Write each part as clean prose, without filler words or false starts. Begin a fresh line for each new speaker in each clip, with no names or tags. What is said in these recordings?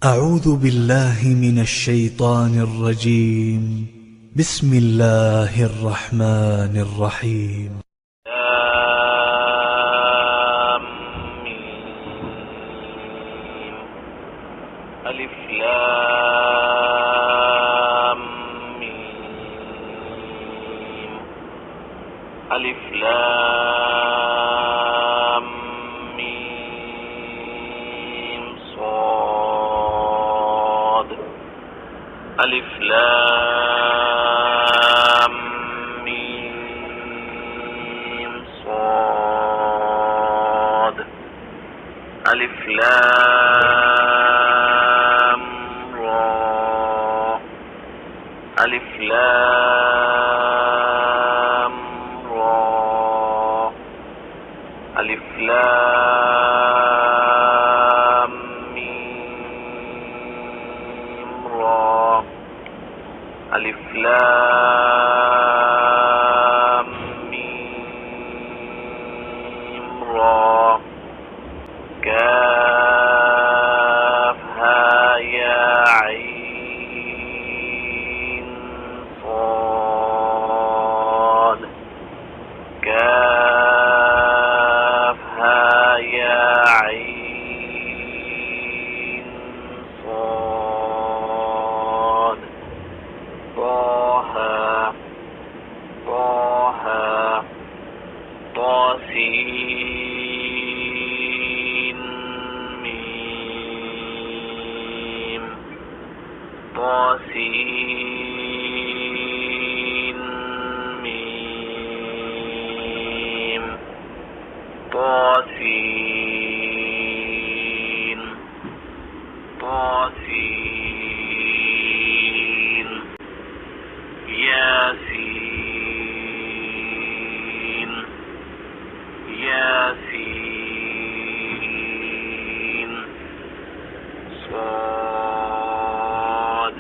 أعوذ بالله من الشيطان الرجيم. بسم الله الرحمن الرحيم.
ألف لام ميم. ألف لام ميم صاد. ألف لام ميم صاد. ألف لام را. ألف لام را. ألف لام ميم را. ألف لام ميم را. كافها يا عين صاد. كافها يا عين صاد. طه طه طاسين ميم. طاسين ميم. طاسين طاسين. ياسين ياسين. صاد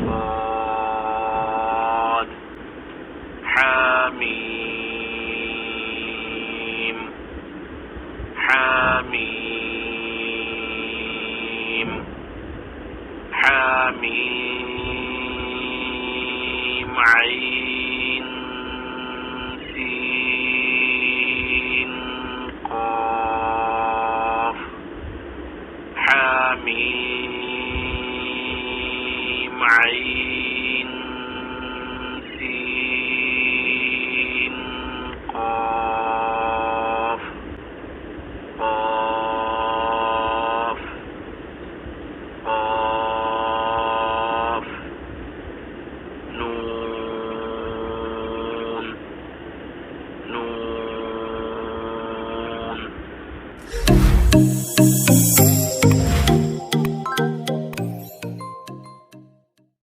صاد. حميم حميم. حميم عين سين قاف. حميم عين